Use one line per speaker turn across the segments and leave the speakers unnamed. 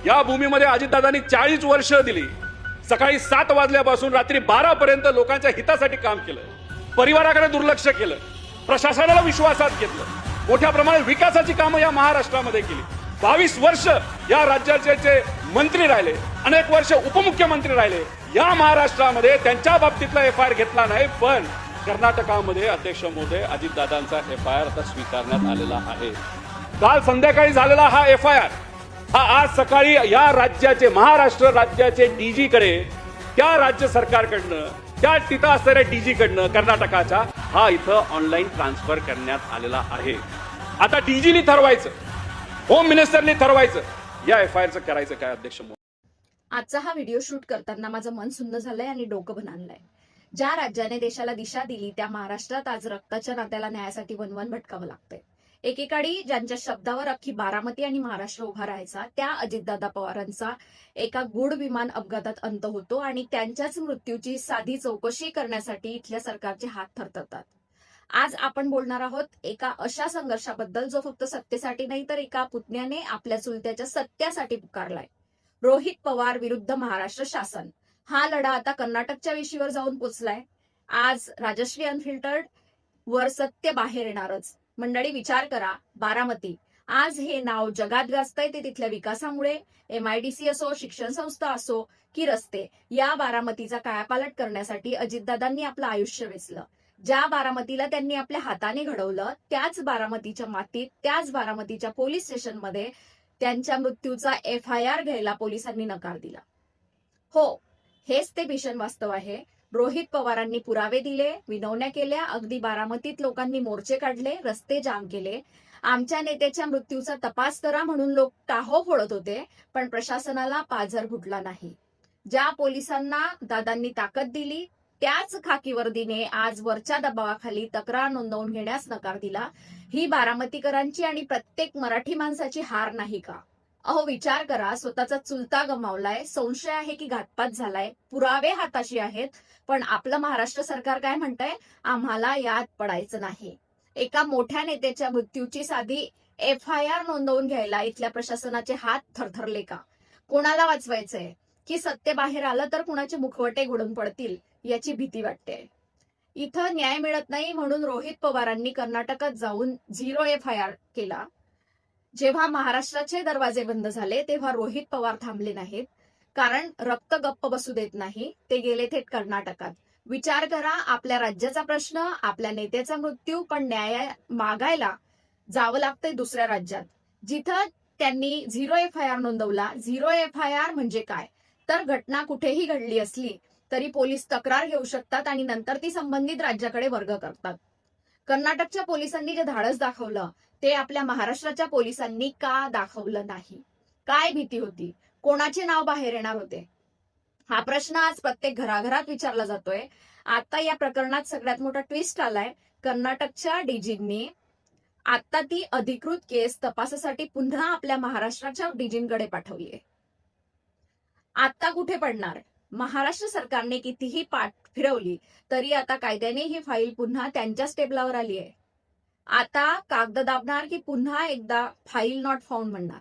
या भूमीमध्ये अजितदादांनी 40 वर्ष दिली. सकाळी 7 वाजल्यापासून रात्री 12 पर्यंत लोकांच्या हितासाठी काम केलं. परिवाराकडे दुर्लक्ष केलं. प्रशासनाला विश्वासात घेतलं. मोठ्या प्रमाणात विकासाची कामं या महाराष्ट्रामध्ये केली. 22 वर्ष या राज्याचे मंत्री राहिले, अनेक वर्ष उपमुख्यमंत्री राहिले. या महाराष्ट्रामध्ये त्यांच्या बाबतीतला FIR घेतला नाही, पण कर्नाटकामध्ये अध्यक्ष महोदय अजितदादांचा FIR आता स्वीकारण्यात आलेला आहे. काल संध्याकाळी झालेला हा FIR हा आज सकाळी या राज्याचे महाराष्ट्र राज्याचे DG कडे, त्या राज्य सरकारकडनं, त्या तिथं असणाऱ्या DG कडनं कर्नाटकाच्या हा इथं ऑनलाईन ट्रान्सफर करण्यात आलेला आहे. आता DGनी ठरवायचं, होम मिनिस्टरनी ठरवायचं या FIRचं करायचं काय. अध्यक्ष महोदय,
आजचा हा व्हिडिओ शूट करताना माझं मन सुन्न झालंय आणि डोकं भणाणलंय. ज्या राज्याने देशाला दिशा दिली त्या महाराष्ट्रात आज रक्ताच्या नात्याला न्यायासाठी वनवन भटकावं लागतंय. एकेकाळी ज्यांच्या शब्दावर अख्खी बारामती आणि महाराष्ट्र उभा राहायचा त्या अजितदादा पवारांचा एका गूढ विमान अपघातात अंत होतो आणि त्यांच्याच मृत्यूची साधी चौकशी करण्यासाठी इथल्या सरकारचे हात थरथरतात. आज आपण बोलणार आहोत एका अशा संघर्षाबद्दल जो फक्त सत्तेसाठी नाही तर एका पुतण्याने आपल्या चुलत्याच्या सत्यासाठी पुकारलाय. रोहित पवार विरुद्ध महाराष्ट्र शासन हा लढा आता कर्नाटकच्या वेशीवर जाऊन पोचलाय. आज राजश्री अनफिल्टर्ड वर सत्य बाहेर येणारच. मंडळी, विचार करा, बारामती आज हे नाव जगात गाजतंय ते तिथल्या विकासामुळे. MIDC असो, शिक्षण संस्था असो की रस्ते, या बारामतीचा कायापालट करण्यासाठी अजितदादांनी आपलं आयुष्य वेचलं. ज्या बारामतीला त्यांनी आपल्या हाताने घडवलं त्याच बारामतीच्या मातीत, त्याच बारामतीच्या पोलीस स्टेशनमध्ये त्यांच्या मृत्यूचा FIR घ्यायला पोलिसांनी नकार दिला. हो, हेच ते भीषण वास्तव आहे. रोहित पवारांनी पुरावे दिले, विनवण्या केल्या, अगदी बारामतीत लोकांनी मोर्चे काढले, रस्ते जाम केले. आमच्या नेत्याच्या मृत्यूचा तपास करा म्हणून लोक टाहो फोडत होते, पण प्रशासनाला पाझर फुटला नाही. ज्या पोलिसांना दादांनी ताकद दिली त्याच खाकी वर्दीने आज वरच्या दबावाखाली तक्रार नोंदवून घेण्यास नकार दिला. ही बारामतीकरांची आणि प्रत्येक मराठी माणसाची हार नाही का? अहो, विचार करा, स्वतःचा चुलता गमावलाय, संशय आहे की घातपात झालाय, पुरावे हाताशी आहेत, पण आपलं महाराष्ट्र सरकार काय म्हणतंय? आम्हाला यात पडायचं नाही. एका मोठ्या नेत्याच्या मृत्यूची साधी FIR नोंदवून घ्यायला इथल्या प्रशासनाचे हात थरथरले का? कोणाला वाचवायचंय? की सत्य बाहेर आलं तर कुणाचे मुखवटे घोडून पडतील याची भीती वाटते. इथं न्याय मिळत नाही म्हणून रोहित पवारांनी कर्नाटकात जाऊन 0 FIR केला. जेव्हा महाराष्ट्राचे दरवाजे बंद झाले तेव्हा रोहित पवार थांबले नाहीत, कारण रक्त गप्प बसू देत नाही. ते गेले थेट कर्नाटकात. विचार करा, आपल्या राज्याचा प्रश्न, आपल्या नेत्याचा मृत्यू, पण न्याय मागायला जावं लागतंय दुसऱ्या राज्यात, जिथं त्यांनी 0 FIR नोंदवला. 0 FIR म्हणजे काय? तर घटना कुठेही घडली असली तरी पोलीस तक्रार घेऊ शकतात आणि नंतर ती संबंधित राज्याकडे वर्ग करतात. कर्नाटकच्या पोलिसांनी जे धाडस दाखवलं ते आपल्या महाराष्ट्राच्या पोलिसांनी का दाखवलं नाही? काय भीती होती? कोणाचे नाव बाहेर येणार होते? हा प्रश्न आज प्रत्येक घराघरात विचारला जातोय. आता या प्रकरणात सगळ्यात मोठा ट्विस्ट आलाय. कर्नाटकच्या DGंनी आता ती अधिकृत केस तपासासाठी पुन्हा आपल्या महाराष्ट्राच्या DGंकडे पाठवली आहे. आता कुठे पडणार? महाराष्ट्र सरकारने कितीही पाठ फिरवली तरी आता कायद्याने ही फाईल पुन्हा त्यांच्याच टेबलावर आली आहे. आता कागद दाबणार की पुन्हा एकदा फाईल नॉट फाउंड म्हणणार?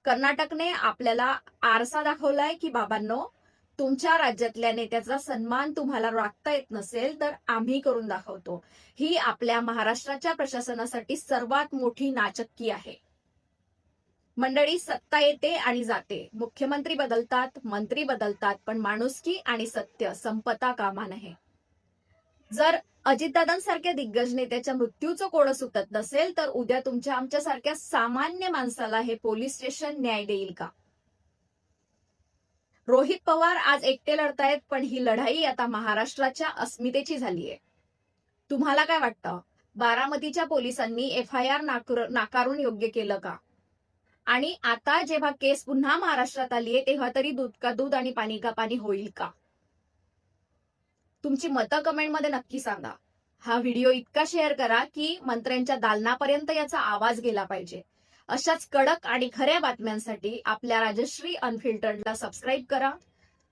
कर्नाटकने आपल्याला आरसा दाखवलाय की बाबांनो, तुमच्या राज्यातल्या नेत्याचा सन्मान तुम्हाला राखता येत नसेल तर आम्ही करून दाखवतो. ही आपल्या महाराष्ट्राच्या प्रशासनासाठी सर्वात मोठी नाचक्की आहे. मंडळी, सत्ता येते आणि जाते, मुख्यमंत्री बदलतात, मंत्री बदलतात, पण माणुसकी आणि सत्य संपता कामा नये. जर अजितदादांसारख्या दिग्गज नेत्याच्या मृत्यूचं कोडं सुटत नसेल तर उद्या तुमच्या आमच्यासारख्या सामान्य माणसाला हे पोलीस स्टेशन न्याय देईल का? रोहित पवार आज एकटे लढतायत, पण ही लढाई आता महाराष्ट्राच्या अस्मितेची झालीय. तुम्हाला काय वाटतं? बारामतीच्या पोलिसांनी FIR नाकारून योग्य केलं का? आणि आता जेव्हा केस पुन्हा महाराष्ट्रात आलीये तेव्हा तरी दूध का दूध आणि पाणी का पाणी होईल का? तुमची मतं कमेंटमध्ये नक्की सांगा. हा व्हिडिओ इतका शेअर करा की मंत्र्यांच्या दालनापर्यंत याचा आवाज गेला पाहिजे. अशाच कडक आणि खऱ्या बातम्यांसाठी आपल्या राजश्री अनफिल्टर्डला सबस्क्राईब करा.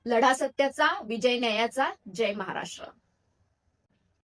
लढा सत्याचा, विजय न्यायाचा. जय महाराष्ट्र.